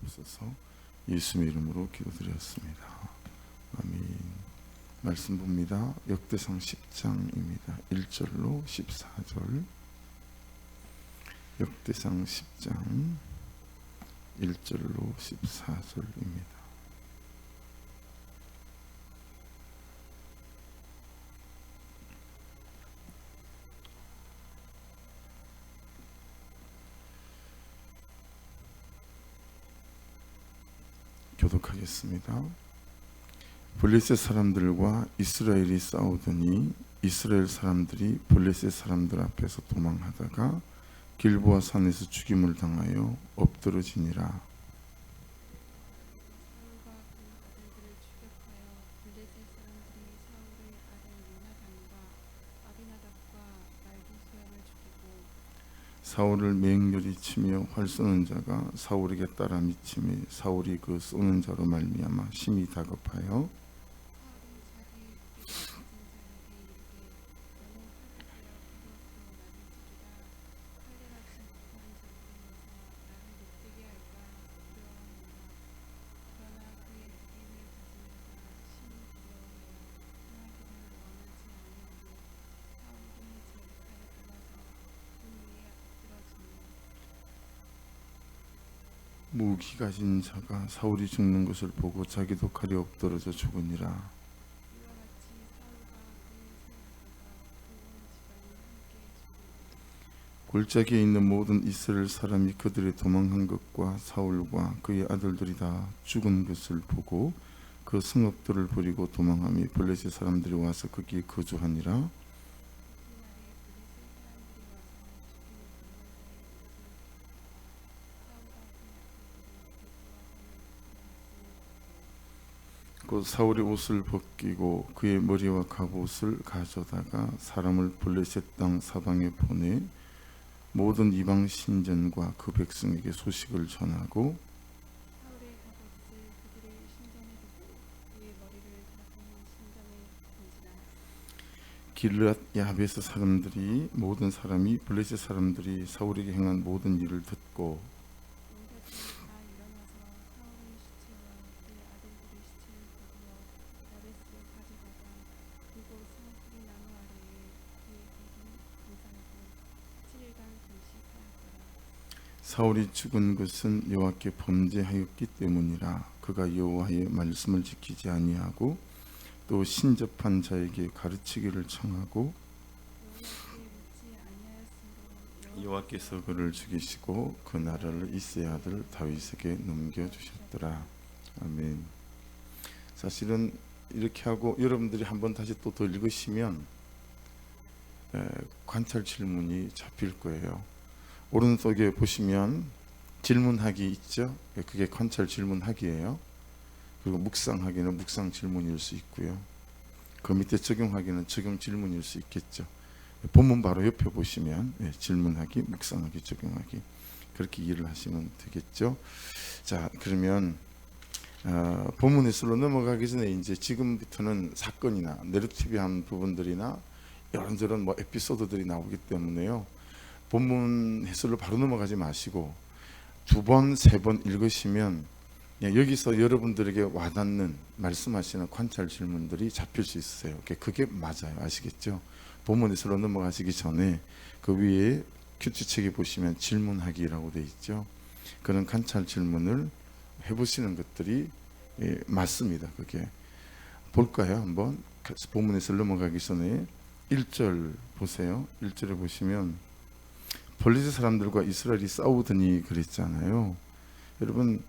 주옵소서. 예수의 이름으로 기도드렸습니다. 아멘. 말씀 봅니다. 역대상 10장입니다. 1절로 14절. 역대상 10장 1절로 14절입니다. 교독하겠습니다. 블레셋 사람들과 이스라엘이 싸우더니 이스라엘 사람들이 블레셋 사람들 앞에서 도망하다가 길보아 산에서 죽임을 당하여 엎드러지니라. 사울을 맹렬히 치며 활 쏘는 자가 사울에게 따라 미치매 사울이 그 쏘는 자로 말미암아 심히 다급하여 무기 가진 자가 사울이 죽는 것을 보고 자기도 칼에 엎드러져 죽으니라. 골짜기에 있는 모든 이스라엘 사람이 그들의 도망한 것과 사울과 그의 아들들이 다 죽은 것을 보고 그 성읍들을 버리고 도망하며 블레셋 사람들이 와서 거기에 거주하니라. 곧 사울이 옷을 벗기고 그의 머리와 갑옷을 가져다가 사람을 블레셋 땅 사방에 보내 모든 이방 신전과 그 백성에게 소식을 전하고 길르앗 야베스 사람들이 모든 사람이 블레셋 사람들이 사울에게 행한 모든 일을 듣고 사울이 죽은 것은 여호와께 범죄하였기 때문이라. 그가 여호와의 말씀을 지키지 아니하고 또 신접한 자에게 가르치기를 청하고 여호와께서 그를 죽이시고 그 나라를 이새의 아들 다윗에게 넘겨주셨더라. 아멘. 사실은 이렇게 하고 여러분들이 한번 다시 또 더 읽으시면 관찰 질문이 잡힐 거예요. 오른쪽에 보시면 질문하기 있죠. 그게 관찰 질문하기예요. 그리고 묵상하기는 묵상 질문일 수 있고요. 그 밑에 적용하기는 적용 질문일 수 있겠죠. 본문 바로 옆에 보시면 질문하기, 묵상하기, 적용하기 그렇게 이해를 하시면 되겠죠. 자, 그러면 본문에서로 넘어가기 전에 이제 지금부터는 사건이나 내러티브한 부분들이나 이런저런 뭐 에피소드들이 나오기 때문에요. 본문 해설로 바로 넘어가지 마시고 두 번, 세 번 읽으시면 여기서 여러분들에게 와닿는 말씀하시는 관찰 질문들이 잡힐 수 있어요. 그게 맞아요. 아시겠죠? 본문 해설로 넘어가시기 전에 그 위에 큐티책에 보시면 질문하기라고 되어 있죠. 그런 관찰 질문을 해보시는 것들이 맞습니다. 그게 볼까요? 한번 본문 해설 넘어가기 전에 1절 보세요. 1절에 보시면 블레셋 사람들과 이스라엘이 싸우더니 그랬잖아요. 여러분,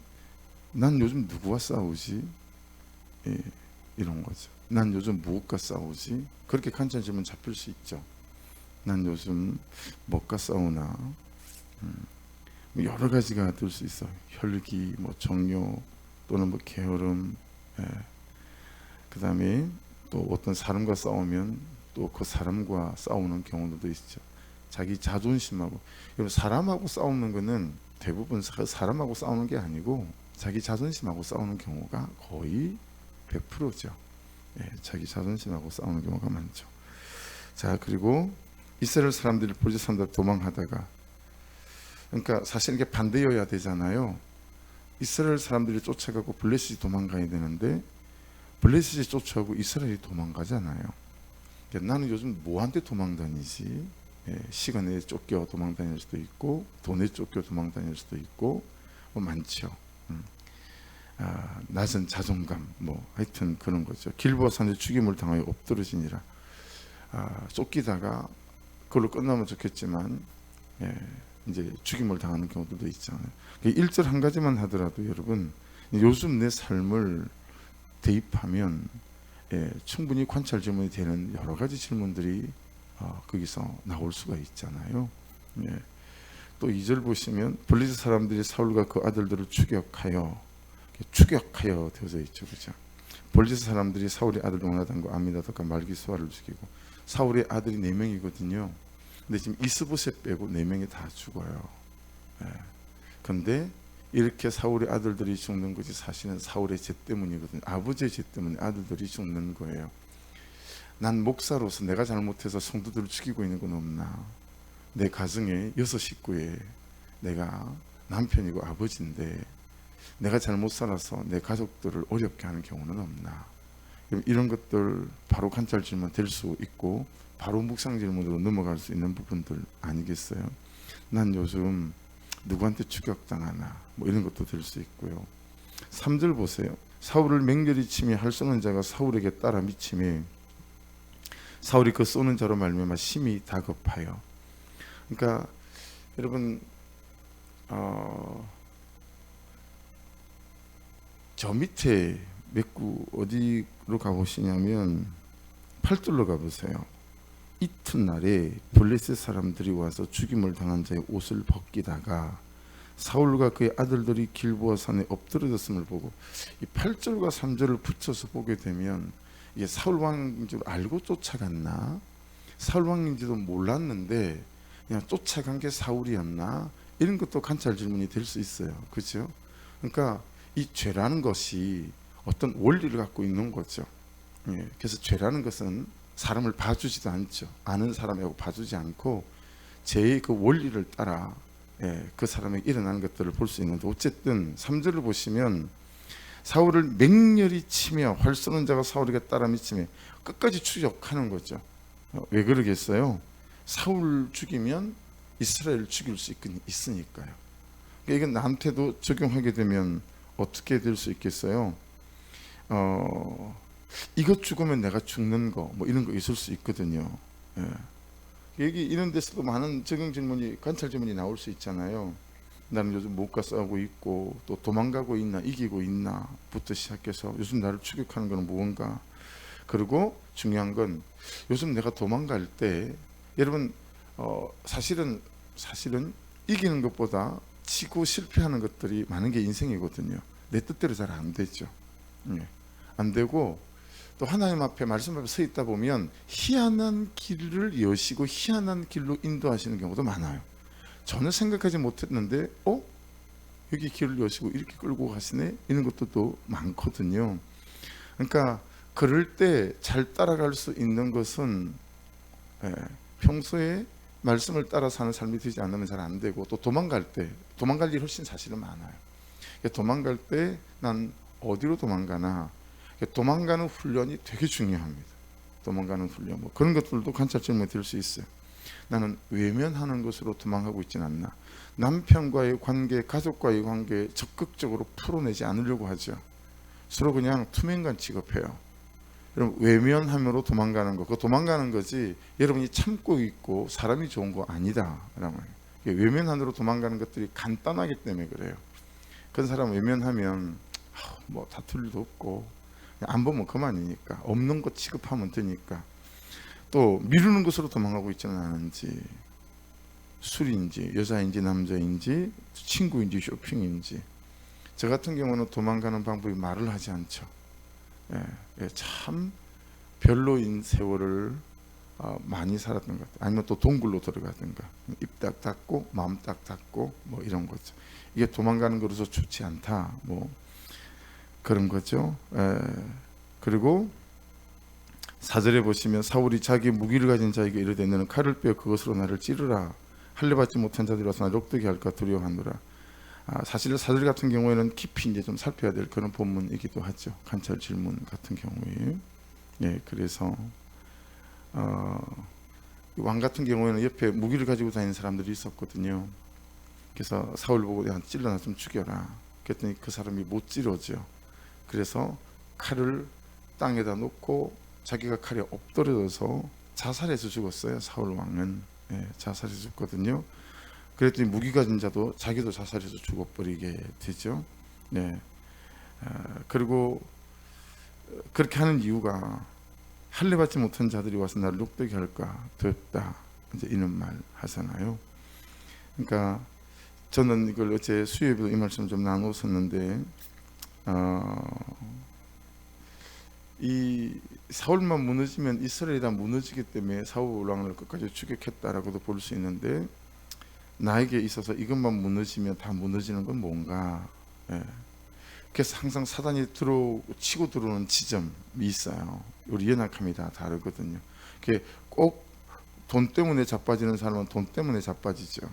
난 요즘 누구와 싸우지? 이런 거죠. 난 요즘 무엇과 싸우지? 그렇게 관찰 질문 잡힐 수 있죠. 난 요즘 뭐가 싸우나? 여러 가지가 될 수 있어요. 혈기, 뭐 정욕 또는 뭐 게으름. 그 다음에 또 어떤 사람과 싸우면 또 그 사람과 싸우는 경우도 있죠. 자기 자존심하고. 사람하고 싸우는 거는 대부분 사람하고 싸우는 게 아니고 자기 자존심하고 싸우는 경우가 거의 100%죠. 자기 자존심하고 싸우는 경우가 많죠. 자, 그리고 이스라엘 사람들이 블레셋 사람들 도망하다가, 그러니까 사실 이게 반대여야 되잖아요. 이스라엘 사람들이 쫓아가고 블레셋이 도망가야 되는데 블레셋이 쫓아오고 이스라엘이 도망가잖아요. 그러니까 나는 요즘 뭐한테 도망다니지? 시간에 쫓겨 도망다닐 수도 있고 돈에 쫓겨 도망다닐 수도 있고 뭐 많죠. 낮은 자존감 뭐 하여튼 그런 거죠. 길보아 산에 죽임을 당하여 엎드러지니라. 쫓기다가 그걸로 끝나면 좋겠지만 이제 죽임을 당하는 경우들도 있잖아요. 1절 한 가지만 하더라도 여러분 요즘 내 삶을 대입하면 충분히 관찰 질문이 되는 여러 가지 질문들이 거기서 나올 수가 있잖아요. 또 2절 보시면 블레셋 사람들이 사울과 그 아들들을 추격하여 되어져 있죠, 그죠? 블레셋 사람들이 사울의 아들 요나단과 아미나답과 말기수아를 죽이고 사울의 아들이 4명이거든요. 근데 지금 이스보셋 빼고 4명이 다 죽어요. 근데 이렇게 사울의 아들들이 죽는 것이 사실은 사울의 죄 때문이거든요. 아버지의 죄 때문에 아들들이 죽는 거예요. 난 목사로서 내가 잘못해서 성도들을 죽이고 있는 건 없나? 내 가정에 6식구에 내가 남편이고 아버지인데 내가 잘못 살아서 내 가족들을 어렵게 하는 경우는 없나? 이런 것들 바로 관찰 질문 될 수 있고 바로 묵상 질문으로 넘어갈 수 있는 부분들 아니겠어요? 난 요즘 누구한테 추격당하나 뭐 이런 것도 될 수 있고요. 3절 보세요. 사울을 맹렬히 치매 할 쏘는 자가 사울에게 따라 미치매 사울이 그 쏘는 자로 말미암아 심히 다급하여. 그러니까 여러분 저 밑에 몇 구 어디로 가보시냐면 8절로 가보세요. 이튿날에 블레셋 사람들이 와서 죽임을 당한 자의 옷을 벗기다가 사울과 그의 아들들이 길보아 산에 엎드러졌음을 보고 이 8절과 3절을 붙여서 보게 되면 이게 사울 왕인 줄 알고 쫓아갔나? 사울 왕인지도 몰랐는데 그냥 쫓아간 게 사울이었나? 이런 것도 관찰 질문이 될 수 있어요. 그렇죠? 그러니까 이 죄라는 것이 어떤 원리를 갖고 있는 거죠. 그래서 죄라는 것은 사람을 봐주지도 않죠. 아는 사람하고 봐주지 않고 죄의 그 원리를 따라 그 사람에게 일어나는 것들을 볼 수 있는데 어쨌든 3절을 보시면 사울을 맹렬히 치며 활 쏘는 자가 사울에게 따라 미치며 끝까지 추격하는 거죠. 왜 그러겠어요? 사울 죽이면 이스라엘을 죽일 수 있으니까요. 이건 나한테도 적용하게 되면 어떻게 될 수 있겠어요? 이것 죽으면 내가 죽는 거 뭐 이런 거 있을 수 있거든요. 여기 이런 데서도 많은 적용 질문이 관찰 질문이 나올 수 있잖아요. 나는 요즘 못가 싸우고 있고 또 도망가고 있나 이기고 있나 부터 시작해서 요즘 나를 추격하는 건 무언가. 그리고 중요한 건 요즘 내가 도망갈 때 여러분 사실은 이기는 것보다 치고 실패하는 것들이 많은 게 인생이거든요. 내 뜻대로 잘 안 되죠. 안 되고 또 하나님 앞에 말씀 앞에 서 있다 보면 희한한 길을 여시고 희한한 길로 인도하시는 경우도 많아요. 전혀 생각하지 못했는데 여기 길을 여시고 이렇게 끌고 가시네 이런 것도 많거든요. 그러니까 그럴 때 잘 따라갈 수 있는 것은 평소에 말씀을 따라 사는 삶이 되지 않으면 잘 안 되고 또 도망갈 일이 훨씬 사실은 많아요. 도망갈 때 난 어디로 도망가나 도망가는 훈련이 되게 중요합니다. 도망가는 훈련 뭐 그런 것들도 관찰 질문이 될 수 있어요. 나는 외면하는 것으로 도망가고 있지는 않나. 남편과의 관계, 가족과의 관계 적극적으로 풀어내지 않으려고 하죠. 서로 그냥 투명간 취급해요. 여러분 외면함으로 도망가는 거, 그거 도망가는 거지 여러분이 참고 있고 사람이 좋은 거 아니다. 외면함으로 도망가는 것들이 간단하기 때문에 그래요. 그런 사람 외면하면 뭐 다툴 일도 없고 안 보면 그만이니까 없는 것 취급하면 되니까. 또 미루는 것으로 도망가고 있지는 않은지 술인지 여자인지 남자인지 친구인지 쇼핑인지 저 같은 경우는 도망가는 방법이 말을 하지 않죠. 참 별로인 세월을 많이 살았던 것 같아요. 아니면 또 동굴로 들어가든가 입 딱 닫고 마음 딱 닫고 뭐 이런 거죠. 이게 도망가는 것으로서 좋지 않다 뭐 그런 거죠. 그리고 4절에 보시면 사울이 자기 무기를 가진 자에게 이르되 너는 칼을 빼어 그것으로 나를 찌르라. 할례 받지 못한 자들이 와서 나를 억대게 할까 두려워하노라. 사실 사절 같은 경우에는 깊이 이제 좀 살펴야 될 그런 본문이기도 하죠. 관찰 질문 같은 경우에. 예, 그래서 왕 같은 경우에는 옆에 무기를 가지고 다니는 사람들이 있었거든요. 그래서 사울 보고 야, 찔러나 좀 죽여라. 그랬더니 그 사람이 못 찌르죠. 그래서 칼을 땅에다 놓고 자기가 칼에 엎드려서 자살해서 죽었어요. 사울 왕은. 예, 자살해서 죽거든요. 그랬더니 무기 가진 자도 자기도 자살해서 죽어버리게 되죠. 네. 그리고 그렇게 하는 이유가 할례 받지 못한 자들이 와서 나를 욕되게 할까 두렵다, 이제 이런 말 하잖아요. 그러니까 저는 이걸 어제 수요일에도 이 말씀 좀 나눴었는데, 이 사울만 무너지면 이스라엘이 다 무너지기 때문에 사울 왕을 끝까지 추격했다라고도 볼 수 있는데, 나에게 있어서 이것만 무너지면 다 무너지는 건 뭔가. 예. 그래서 항상 사단이 치고 들어오는 지점이 있어요. 우리 연약함이 다 다르거든요. 그게 꼭 돈 때문에 자빠지는 사람은 돈 때문에 자빠지죠.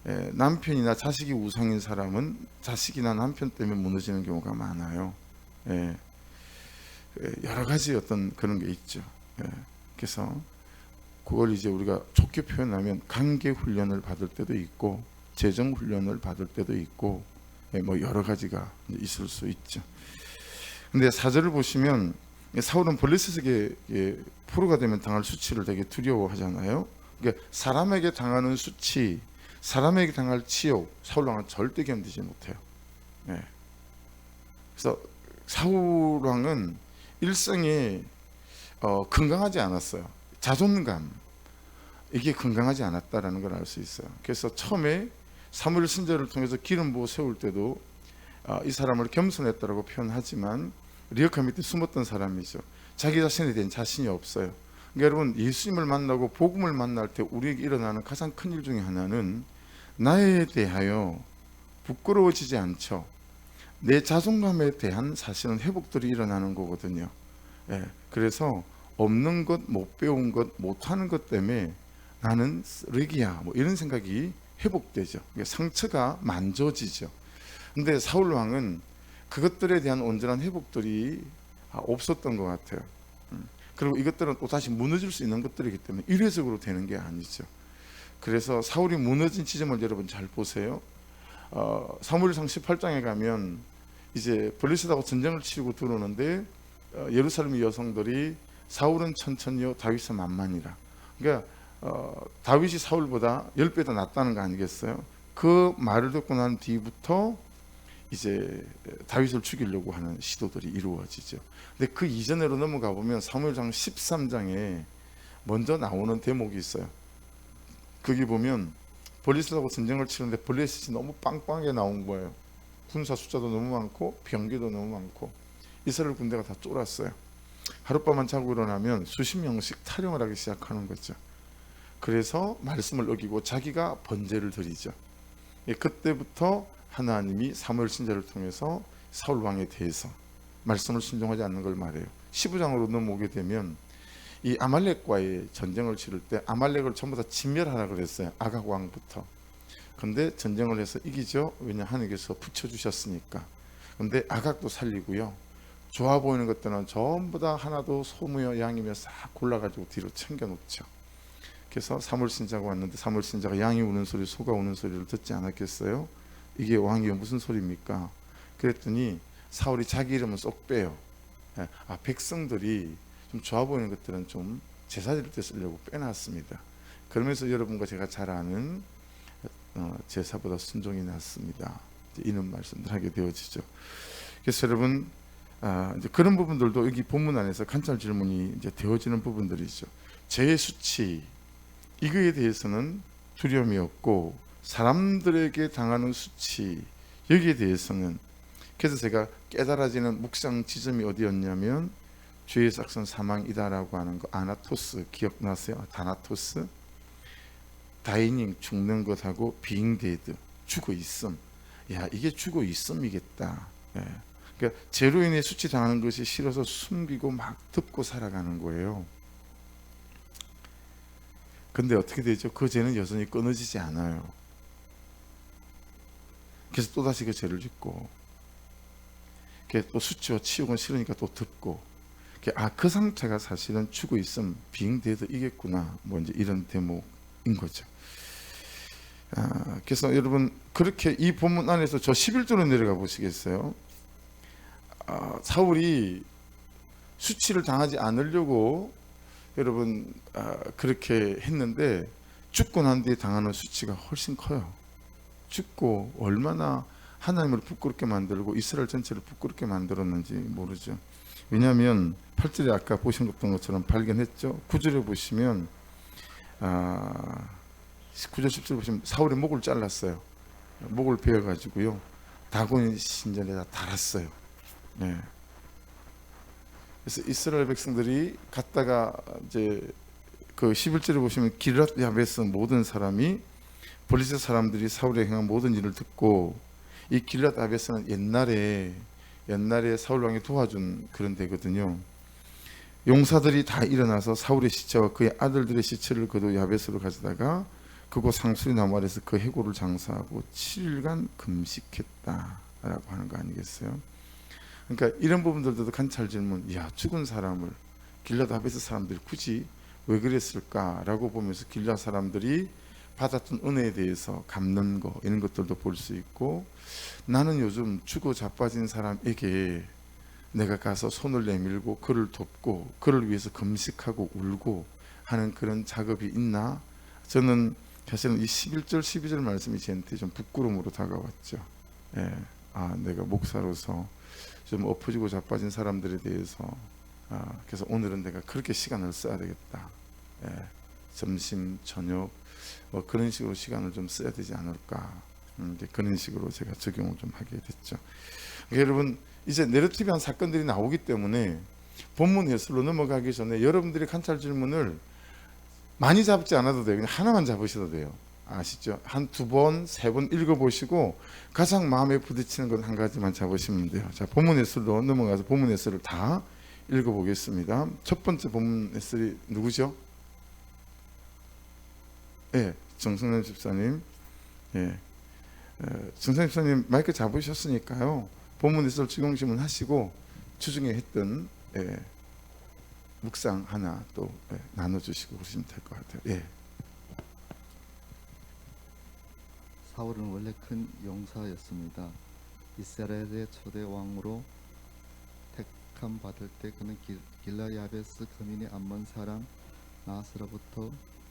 예. 남편이나 자식이 우상인 사람은 자식이나 남편 때문에 무너지는 경우가 많아요. 예. 여러 가지 어떤 그런 게 있죠. 예. 그래서 그걸 이제 우리가 좋게 표현하면 관계 훈련을 받을 때도 있고 재정 훈련을 받을 때도 있고, 뭐 여러 가지가 있을 수 있죠. 근데 사절을 보시면 사울은 블레셋에게 포로가 되면 당할 수치를 되게 두려워하잖아요. 그러니까 사람에게 당하는 수치, 사람에게 당할 치욕, 사울 왕은 절대 견디지 못해요. 네. 그래서 사울 왕은 일생에 건강하지 않았어요. 자존감, 이게 건강하지 않았다라는 걸 알 수 있어요. 그래서 처음에 사무엘 선지자를 통해서 기름 부어 세울 때도 이 사람을 겸손했다라고 표현하지만 리어카 밑에 숨었던 사람이죠. 자기 자신에 대한 자신이 없어요. 그러니까 여러분, 예수님을 만나고 복음을 만날 때 우리에게 일어나는 가장 큰 일 중에 하나는 나에 대하여 부끄러워지지 않죠. 내 자존감에 대한 사실은 회복들이 일어나는 거거든요. 예, 그래서 없는 것, 못 배운 것, 못하는 것 때문에 나는 쓰레기야, 뭐 이런 생각이 회복되죠. 상처가 만져지죠. 근데 사울 왕은 그것들에 대한 온전한 회복들이 없었던 것 같아요. 그리고 이것들은 또 다시 무너질 수 있는 것들이기 때문에 일회적으로 되는 게 아니죠. 그래서 사울이 무너진 지점을 여러분 잘 보세요. 사무엘상 18장에 가면 이제 블레셋하고 전쟁을 치르고 들어오는데 예루살렘 여성들이 사울은 천천히요 다윗은 만만이라. 그러니까 다윗이 사울보다 10배 더 낫다는 거 아니겠어요? 그 말을 듣고 난 뒤부터 이제 다윗을 죽이려고 하는 시도들이 이루어지죠. 근데 그 이전으로 넘어가 보면 사무엘상 13장에 먼저 나오는 대목이 있어요. 거기 보면 블레셋하고 전쟁을 치는데 블레셋이 너무 빵빵하게 나온 거예요. 군사 숫자도 너무 많고 병기도 너무 많고 이스라엘 군대가 다 쫄았어요. 하룻밤만 자고 일어나면 수십 명씩 탈영을 하기 시작하는 거죠. 그래서 말씀을 어기고 자기가 번제를 드리죠. 그때부터 하나님이 사무엘 선지자를 통해서 사울 왕에 대해서 말씀을 순종하지 않는 걸 말해요. 15장으로 넘어오게 되면 이 아말렉과의 전쟁을 치를 때 아말렉을 전부 다 진멸하라 그랬어요. 아각 왕부터. 근데 전쟁을 해서 이기죠. 왜냐, 하나님께서 붙여주셨으니까. 근데 아각도 살리고요, 좋아 보이는 것들은 전부 다 하나도 소무여 양이며 싹 골라가지고 뒤로 챙겨놓죠. 그래서 사무엘 선지자가 왔는데 사무엘 선지자가 양이 우는 소리, 소가 우는 소리를 듣지 않았겠어요? 이게 왕이여 무슨 소리입니까? 그랬더니 사울이 자기 이름은 쏙 빼요. 백성들이 좀 좋아 보이는 것들은 좀 제사 드릴 때 쓰려고 빼놨습니다. 그러면서 여러분과 제가 잘 아는 제사보다 순종이 낫습니다, 이런 말씀을 하게 되어지죠. 그래서 여러분, 이제 그런 부분들도 여기 본문 안에서 관찰 질문이 이제 되어지는 부분들이죠. 죄의 수치, 이거에 대해서는 두려움이 없고, 사람들에게 당하는 수치, 여기에 대해서는, 그래서 제가 깨달아지는 묵상 지점이 어디였냐면 죄의 삭선 사망이다라고 하는 거, 아나토스 기억나세요? 다나토스, 다이닝, 죽는 것하고 being dead, 죽어 있음. 야, 이게 죽어 있음이겠다. 예. 그러니까 죄로 인해 수치 당하는 것이 싫어서 숨기고 막 덮고 살아가는 거예요. 근데 어떻게 되죠? 그 죄는 여전히 끊어지지 않아요. 그래서 또다시 그 죄를 짓고, 또 수치와 치욕은 싫으니까 또 듣고, 그 상태가 사실은 죽어 있음 빙대도 이겠구나, 뭐 이제 이런 대목인 거죠. 그래서 여러분, 그렇게 이 본문 안에서 저 11절로 내려가 보시겠어요? 사울이 수치를 당하지 않으려고 여러분 그렇게 했는데, 죽고 난 뒤에 당하는 수치가 훨씬 커요. 죽고 얼마나 하나님을 부끄럽게 만들고 이스라엘 전체를 부끄럽게 만들었는지 모르죠. 왜냐하면 8절에 아까 보신 것처럼 발견했죠. 9절에 보시면 9절 10절 보시면 사울이 목을 잘랐어요. 목을 베어가지고요, 다곤 신전에다 달았어요. 네. 그래서 이스라엘 백성들이 갔다가 이제 그 11절에 보시면 길랏 야베스 모든 사람이, 블레셋 사람들이 사울의 행한 모든 일을 듣고, 이 길랏 야베스는 옛날에 사울 왕이 도와준 그런 데거든요. 용사들이 다 일어나서 사울의 시체와 그의 아들들의 시체를 그도 야베스로 가져다가 그곳 상수리 나무 아래서 그 해골을 장사하고 7일간 금식했다라고 하는 거 아니겠어요? 그러니까 이런 부분들도 관찰 질문, 죽은 사람을 길랏 야베스 사람들이 굳이 왜 그랬을까라고 보면서 길랏 사람들이 받았던 은혜에 대해서 갚는 거, 이런 것들도 볼 수 있고, 나는 요즘 죽어 자빠진 사람에게 내가 가서 손을 내밀고 그를 돕고 그를 위해서 금식하고 울고 하는 그런 작업이 있나? 저는 사실은 이 11절 12절 말씀이 저한테 좀 부끄러움으로 다가왔죠. 내가 목사로서 좀 엎어지고 자빠진 사람들에 대해서 그래서 오늘은 내가 그렇게 시간을 써야 되겠다. 점심, 저녁 뭐 그런 식으로 시간을 좀 써야 되지 않을까. 그런 식으로 제가 적용을 좀 하게 됐죠. 그러니까 여러분, 이제 내러티브한 사건들이 나오기 때문에 본문 해설로 넘어가기 전에 여러분들이 관찰 질문을 많이 잡지 않아도 돼요. 그냥 하나만 잡으셔도 돼요. 아시죠? 한 두 번, 세 번 읽어보시고 가장 마음에 부딪히는 건 한 가지만 잡으시면 돼요. 자, 본문 해설로 넘어가서 본문 해설을 다 읽어보겠습니다. 첫 번째 본문 해설이 누구죠? 정승남 집사님. 정승남 집사님 마이크 잡으셨으니까요, 본문 해설 적용심을 하시고 주중에 했던 묵상 하나 또 나눠주시고 그러시면 될 것 같아요. 사울은 원래 큰 용사였습니다. 이스라엘의 초대 왕으로 택함 받을 때 그는 길랏 야베스 거민의 암몬 사람 나하스로부터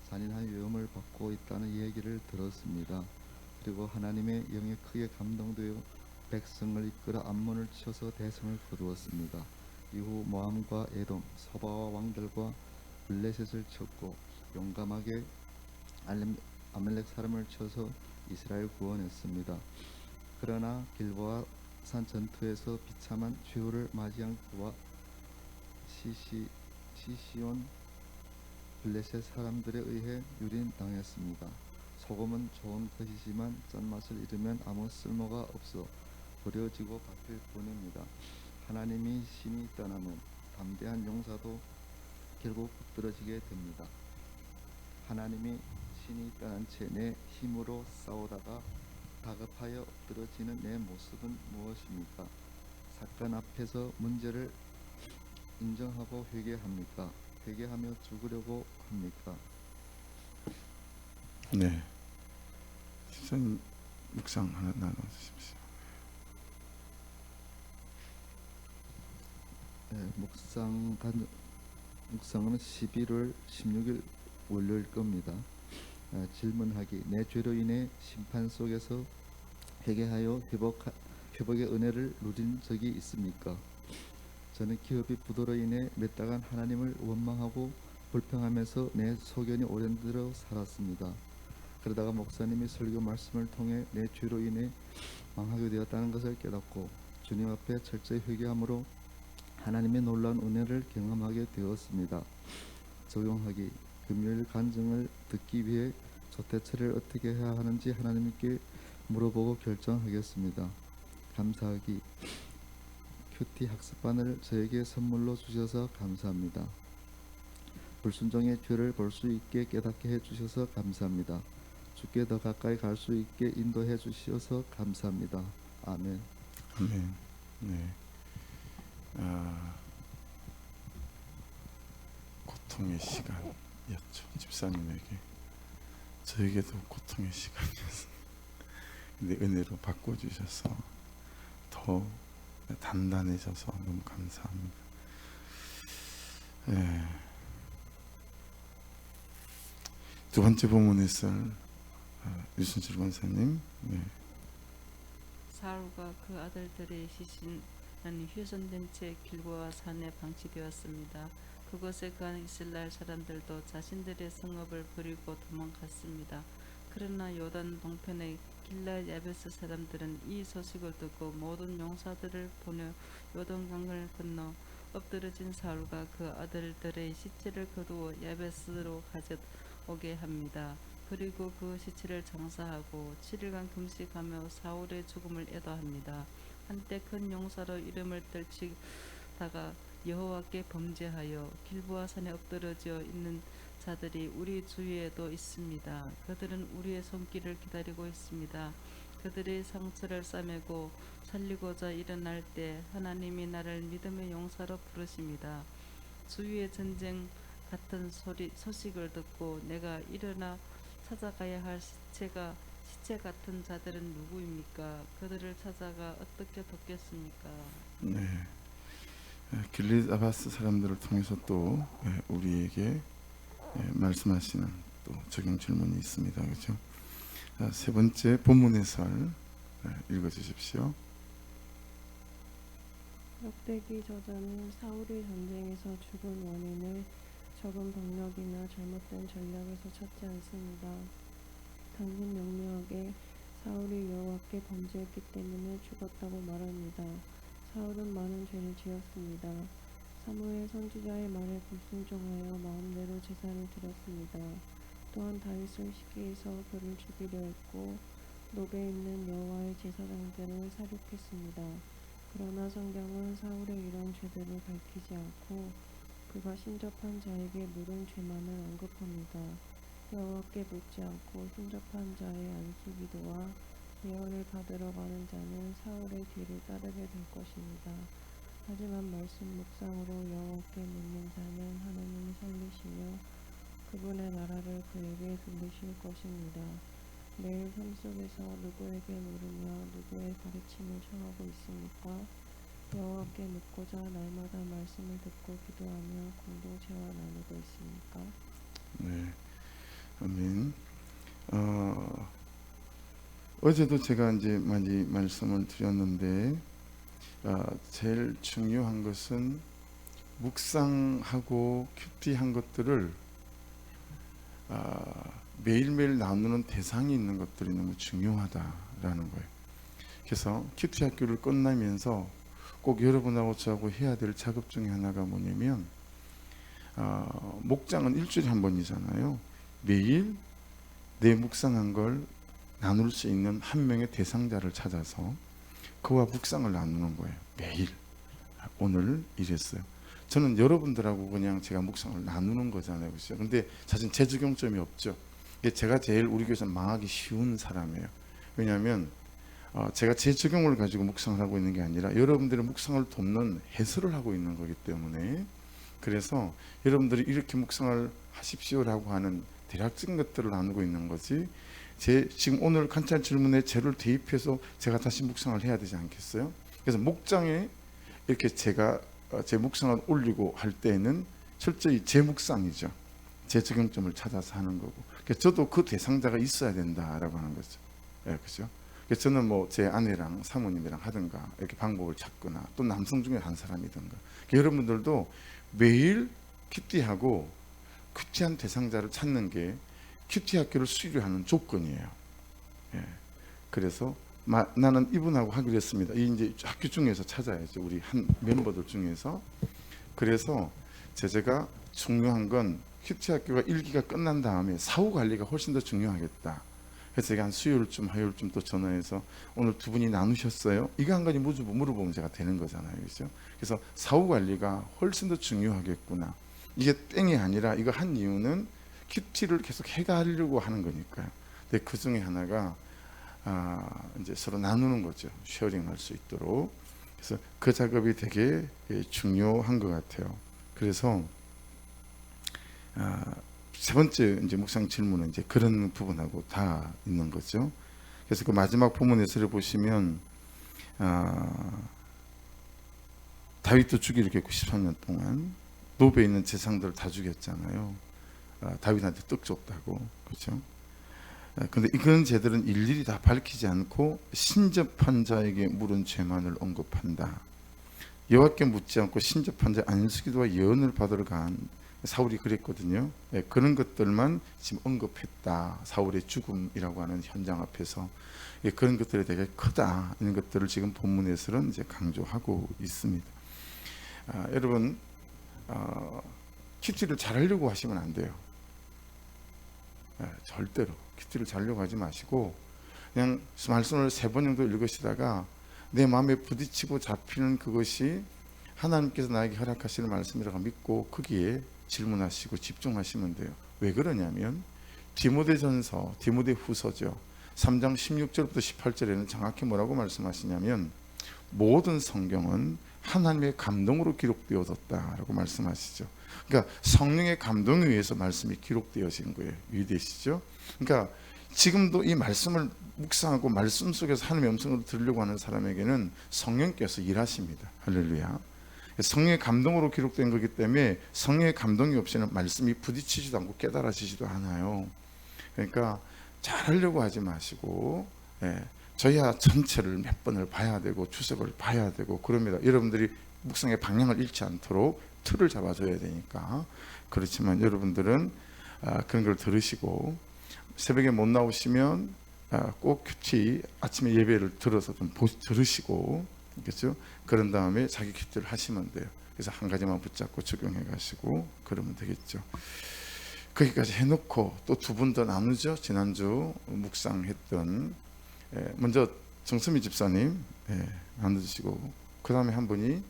잔인한 위험을 받고 있다는 얘기를 들었습니다. 그리고 하나님의 영에 크게 감동되어 백성을 이끌어 암몬을 쳐서 대성을 거두었습니다. 이후 모함과 에돔, 소바와 왕들과 블레셋을 쳤고 용감하게 아멜렉 사람을 쳐서 이스라엘 구원했습니다. 그러나 길보아 산 전투에서 비참한 최후를 맞이한 그와 시시온 블레셋 사람들에 의해 유린당했습니다. 소금은 좋은 것이지만 짠맛을 잃으면 아무 쓸모가 없어 버려지고 바뀔 뿐입니다. 하나님이 신이 떠나면 담대한 용사도 결국 엎드러지게 됩니다. 하나님이 신이 떠난 채 내 힘으로 싸우다가 다급하여 엎드러지는 내 모습은 무엇입니까? 사건 앞에서 문제를 인정하고 회개합니까? 회개하며 죽으려고 합니까? 네. 집사님 묵상 하나 나눠주십시오. 묵상은 11월 16일 월요일 겁니다. 질문하기. 내 죄로 인해 심판 속에서 회개하여 회복의 은혜를 누린 적이 있습니까? 저는 기업이 부도로 인해 몇 달간 하나님을 원망하고 불평하면서 내 소견이 오랜 들어 살았습니다. 그러다가 목사님이 설교 말씀을 통해 내 죄로 인해 망하게 되었다는 것을 깨닫고 주님 앞에 철저히 회개함으로 하나님의 놀라운 은혜를 경험하게 되었습니다. 적용하기. 금요일 간증을 듣기 위해 조태처를 어떻게 해야 하는지 하나님께 물어보고 결정하겠습니다. 감사하기. 큐티 학습반을 저에게 선물로 주셔서 감사합니다. 불순종의 죄를 볼 수 있게 깨닫게 해주셔서 감사합니다. 주께 더 가까이 갈 수 있게 인도해 주시어서 감사합니다. 아멘. 아멘. 네. 고통의 시간이었죠. 집사님에게. 저에게도 고통의 시간이었어요. 근데 은혜로 바꿔주셔서 더 단단해져서 너무 감사합니다. 네. 두 번째 본문의 썰 유순실 권사님. 네. 사울과 그 아들들의 시신은 훼손된 채 길보아 산에 방치되었습니다. 그곳에 간 이스라엘 사람들도 자신들의 성읍을 버리고 도망갔습니다. 그러나 요단 동편의 길라 야베스 사람들은 이 소식을 듣고 모든 용사들을 보내 요단강을 건너 엎드러진 사울과 그 아들들의 시체를 거두어 야베스로 가져오게 합니다. 그리고 그 시체를 장사하고 7일간 금식하며 사울의 죽음을 애도합니다. 한때 큰 용사로 이름을 떨치다가 여호와께 범죄하여 길보아 산에 엎드러져 있는 자들이 우리 주위에도 있습니다. 그들은 우리의 손길을 기다리고 있습니다. 그들의 상처를 싸매고 살리고자 일어날 때 하나님이 나를 믿음의 용사로 부르십니다. 주위의 전쟁 같은 소식을 듣고 내가 일어나 찾아가야 할 시체 같은 자들은 누구입니까? 그들을 찾아가 어떻게 돕겠습니까? 네. 길릿 아바스 사람들을 통해서 또 우리에게 말씀하시는 또 적용 질문이 있습니다. 그렇죠? 세 번째 본문의 설 읽어주십시오. 역대기 저자는 사울이 전쟁에서 죽은 원인을 적은 병력이나 잘못된 전략에서 찾지 않습니다. 당신 명료하게 사울이 여호와께 범죄했기 때문에 죽었다고 말합니다. 사울은 많은 죄를 지었습니다. 사무엘 선지자의 말에 불순종하여 마음대로 제사를 드렸습니다. 또한 다윗을 시기해서 그를 죽이려 했고 노베에 있는 여호와의 제사장들을 살육했습니다. 그러나 성경은 사울의 이런 죄들을 밝히지 않고 그가 신접한 자에게 물은 죄만을 언급합니다. 여호와께 묻지 않고 신접한 자의 안수기도와 예언을 받으러 가는 자는 사울의 뒤를 따르게 될 것입니다. 하지만 말씀 묵상으로 여호와께 묻는 자는 하나님이 살리시며 그분의 나라를 그에게 돌리실 것입니다. 매일 삶 속에서 누구에게 물으며 누구의 가르침을 청하고 있습니까? 여호와께 묻고자 날마다 말씀을 듣고 기도하며 공동체와 나누고 있습니까? 네. 아멘. 어제도 제가 이제 많이 말씀을 드렸는데 제일 중요한 것은 묵상하고 큐티한 것들을 매일매일 나누는 대상이 있는 것들이 너무 중요하다라는 거예요. 그래서 큐티 학교를 끝나면서 꼭 여러분하고 저하고 해야 될 작업 중에 하나가 뭐냐면 목장은 일주일에 한 번이잖아요. 매일 내 묵상한 걸 나눌 수 있는 한 명의 대상자를 찾아서 그와 묵상을 나누는 거예요. 매일. 오늘 이랬어요. 저는 여러분들하고 그냥 제가 묵상을 나누는 거잖아요. 그렇죠? 근데 사실 제 적용점이 없죠. 제가 제일 우리 교회에서 망하기 쉬운 사람이에요. 왜냐하면 제가 제 적용을 가지고 묵상을 하고 있는 게 아니라 여러분들의 묵상을 돕는 해설을 하고 있는 거기 때문에, 그래서 여러분들이 이렇게 묵상을 하십시오라고 하는 대략적인 것들을 나누고 있는 거지, 지금 오늘 관찰 질문에 제를 대입해서 제가 다시 묵상을 해야 되지 않겠어요? 그래서 목장에 이렇게 제가 제 묵상을 올리고 할 때에는 철저히 제 묵상이죠. 제 적용점을 찾아서 하는 거고, 그래서 저도 그 대상자가 있어야 된다라고 하는 거죠. 예, 그렇죠? 그래서 저는 뭐 제 아내랑 사모님이랑 하든가 이렇게 방법을 찾거나, 또 남성 중에 한 사람이든가, 여러분들도 매일 큐티하고 큐티한 대상자를 찾는 게 큐티 학교를 수료하는 조건이에요. 예. 그래서 나는 이분하고 하기로 했습니다. 이 이제 학교 중에서 찾아야죠. 우리 한 멤버들 중에서. 그래서 제가 중요한 건 큐티 학교가 1기가 끝난 다음에 사후 관리가 훨씬 더 중요하겠다. 그래서 제가 한 수요일쯤 화요일쯤 또 전화해서 오늘 두 분이 나누셨어요? 이거 한 가지 물어보면 제가 되는 거잖아요. 그렇죠? 그래서 사후 관리가 훨씬 더 중요하겠구나. 이게 땡이 아니라 이거 한 이유는 큐티를 계속 해가려고 하는 거니까요. 근데 그 중에 하나가 이제 서로 나누는 거죠. 쉐어링할 수 있도록. 그래서 그 작업이 되게 중요한 것 같아요. 그래서 세 번째 이제 묵상 질문은 이제 그런 부분하고 다 있는 거죠. 그래서 그 마지막 본문에서 보시면 다윗도 죽이려고 했고 13년 동안 노베에 있는 재상들을 다 죽였잖아요. 다윗한테 떡 줬다고. 그렇죠? 근데 그런 죄들은 일일이 다 밝히지 않고 신접한 자에게 물은 죄만을 언급한다. 여호와께 묻지 않고 신접한 자 안수기도와 예언을 받으러 간 사울이 그랬거든요. 그런 것들만 지금 언급했다. 사울의 죽음이라고 하는 현장 앞에서 그런 것들이 되게 크다. 이런 것들을 지금 본문에서는 이제 강조하고 있습니다. 여러분 큐티를 잘하려고 하시면 안 돼요. 절대로 큐티를 잘하려고 하지 마시고 그냥 말씀을 3번 정도 읽으시다가 내 마음에 부딪히고 잡히는 그것이 하나님께서 나에게 허락하시는 말씀이라고 믿고 거기에 질문하시고 집중하시면 돼요. 왜 그러냐면 디모데전서, 디모데후서죠. 3장 16절부터 18절에는 정확히 뭐라고 말씀하시냐면 모든 성경은 하나님의 감동으로 기록되어졌다라고 말씀하시죠. 그러니까 성령의 감동에 의해서 말씀이 기록되어진 거예요. 이해되시죠? 그러니까 지금도 이 말씀을 묵상하고 말씀 속에서 하나님의 음성을 들으려고 하는 사람에게는 성령께서 일하십니다. 할렐루야. 성령의 감동으로 기록된 거기 때문에 성령의 감동이 없이는 말씀이 부딪히지도 않고 깨달아지지도 않아요. 그러니까 잘하려고 하지 마시고 저희야 전체를 몇 번을 봐야 되고 주석을 봐야 되고 그럽니다. 여러분들이 묵상의 방향을 잃지 않도록 틀을 잡아줘야 되니까. 그렇지만 여러분들은 그런 걸 들으시고 새벽에 못 나오시면 꼭 큐티 아침에 예배를 들어서 좀 들으시고, 그렇죠? 그런 다음에 자기 큐티를 하시면 돼요. 그래서 한 가지만 붙잡고 적용해 가시고 그러면 되겠죠. 거기까지 해놓고 또 2분 더 나누죠. 지난주 묵상했던 먼저 정수미 집사님 나눠주시고 그 다음에 한 분이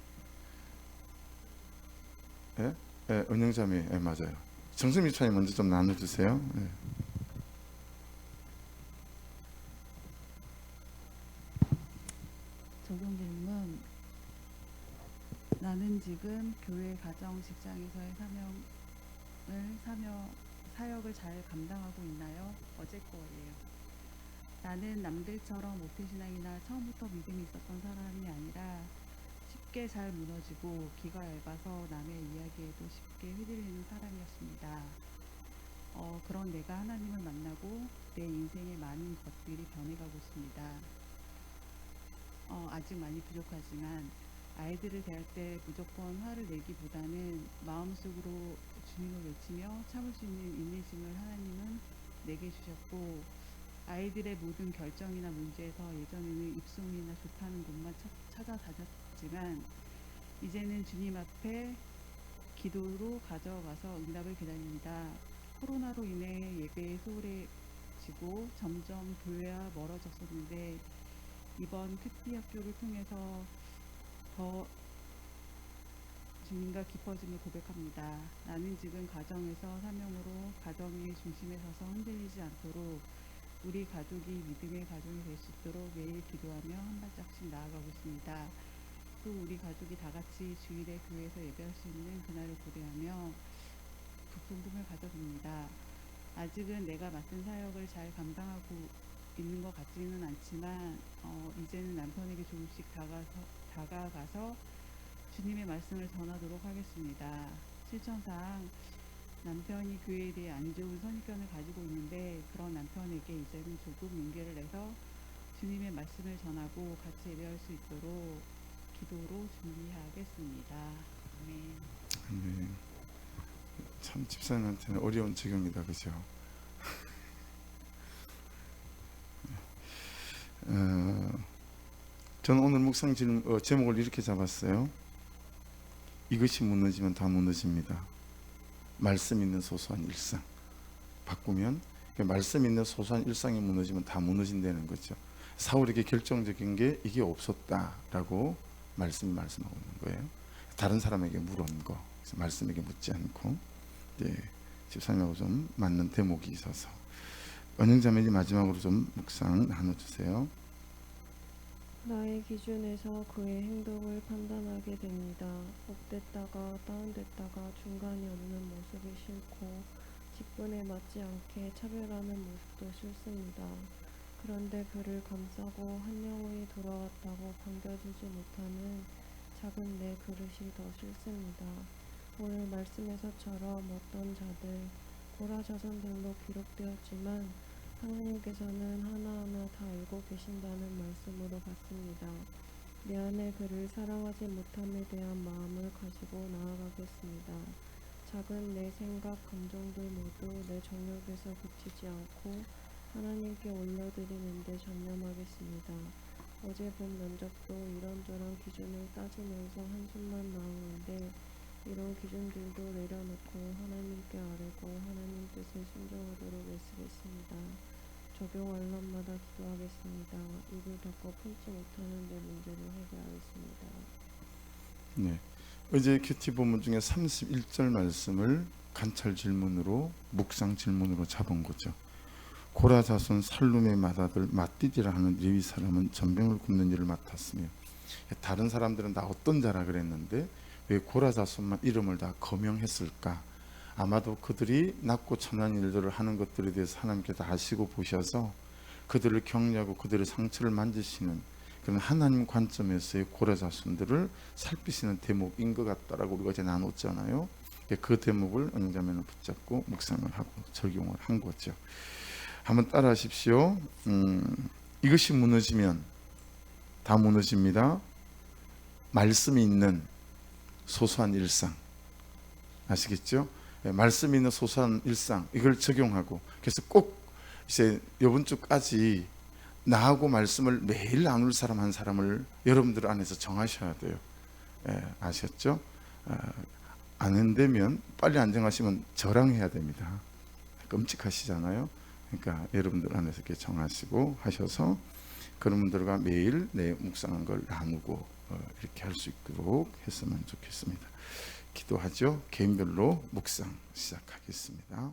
은영자매 맞아요. 정수미 집사님 먼저 좀 나눠주세요. 적용 질문. 나는 지금 교회, 가정, 직장에서의 사역을 잘 감당하고 있나요? 어제 거예요. 나는 남들처럼 모태신앙이나 처음부터 믿음이 있었던 사람이 아니라 쉽게 잘 무너지고 귀가 얇아서 남의 이야기에도 쉽게 휘둘리는 사람이었습니다. 그런 내가 하나님을 만나고 내 인생의 많은 것들이 변해가고 있습니다. 아직 많이 부족하지만 아이들을 대할 때 무조건 화를 내기보다는 마음속으로 주님을 외치며 참을 수 있는 인내심을 하나님은 내게 주셨고, 아이들의 모든 결정이나 문제에서 예전에는 입소문이나 좋다는 곳만 찾아다녔지만 이제는 주님 앞에 기도로 가져가서 응답을 기다립니다. 코로나로 인해 예배에 소홀해지고 점점 교회와 멀어졌었는데 이번 큐티 학교를 통해서 더 주님과 깊어짐을 고백합니다. 나는 지금 가정에서 사명으로 가정의 중심에 서서 흔들리지 않도록 우리 가족이 믿음의 가정이 될 수 있도록 매일 기도하며 한 발짝씩 나아가고 있습니다. 또 우리 가족이 다 같이 주일에 교회에서 예배할 수 있는 그날을 고대하며 부푼 꿈을 가져봅니다. 아직은 내가 맡은 사역을 잘 감당하고 있는 것 같지는 않지만 이제는 남편에게 조금씩 다가가서 주님의 말씀을 전하도록 하겠습니다. 실천상 남편이 교회에 대해 안 좋은 선입견을 가지고 있는데 그런 남편에게 이제는 조금 용기를 내서 주님의 말씀을 전하고 같이 예배할 수 있도록 기도로 준비하겠습니다. 아멘. 참 집사님한테는 어려운 적용이다, 그죠? 저는 오늘 묵상 제목을 이렇게 잡았어요. 이것이 무너지면 다 무너집니다. 말씀 있는 소소한 일상. 바꾸면 말씀 있는 소소한 일상이 무너지면 다 무너진다는 거죠. 사울에게 결정적인 게 이게 없었다라고 말씀이 말씀하고 있는 거예요. 다른 사람에게 물은 거, 그래서 말씀에게 묻지 않고 집사님하고 좀 맞는 대목이 있어서 은영자매님 마지막으로 좀 묵상 나눠주세요. 나의 기준에서 그의 행동을 판단하게 됩니다. 업됐다가 다운됐다가 중간이 없는 모습이 싫고 직분에 맞지 않게 차별하는 모습도 싫습니다. 그런데 그를 감싸고 한 영혼이 돌아왔다고 반겨주지 못하는 작은 내 그릇이 더 싫습니다. 오늘 말씀에서처럼 어떤 자들, 고라 자손들로 기록되었지만 하나님께서는 하나하나 다 알고 계신다는 말씀으로 봤습니다. 내 안에 그를 사랑하지 못함에 대한 마음을 가지고 나아가겠습니다. 작은 내 생각, 감정들 모두 내 정욕에서 그치지 않고 하나님께 올려드리는데 전념하겠습니다. 어제 본 면접도 이런저런 기준을 따지면서 한숨만 나오는데 이런 기준들도 내려놓고 하나님께 아뢰고 하나님 뜻에 순종하도록 애쓰겠습니다. 적용 알람마다 기도하겠습니다. 입을 닫고 품지 못하는 내 문제를 해결하겠습니다. 네. 어제 큐티 본문 중에 31절 말씀을 관찰 질문으로 묵상 질문으로 잡은 거죠. 고라 자손 살룸의 맏아들 맏디디라 하는 레위 사람은 전병을 굽는 일을 맡았으며 다른 사람들은 다 어떤 자라 그랬는데 왜 고라 자손만 이름을 다 거명했을까? 아마도 그들이 낮고 천한 일들을 하는 것들에 대해서 하나님께 다 아시고 보셔서 그들을 격려하고 그들의 상처를 만지시는 그런 하나님 관점에서의 고라 자손들을 살피시는 대목인 것 같다라고 우리가 이제 나눴잖아요. 그 대목을 은영자매는 붙잡고 묵상을 하고 적용을 한 거죠. 한번 따라 하십시오. 이것이 무너지면 다 무너집니다. 말씀이 있는 소소한 일상 아시겠죠? 말씀이 있는 소소한 일상 이걸 적용하고 그래서 꼭 이제 이번 주까지 나하고 말씀을 매일 나눌 사람 한 사람을 여러분들 안에서 정하셔야 돼요. 아셨죠? 안 된다면 빨리 안 정하시면 저랑 해야 됩니다. 끔찍하시잖아요. 그러니까 여러분들 안에서 이렇게 정하시고 하셔서 그런 분들과 매일 내 묵상한 걸 나누고 이렇게 할 수 있도록 했으면 좋겠습니다. 기도하죠. 개인별로 묵상 시작하겠습니다.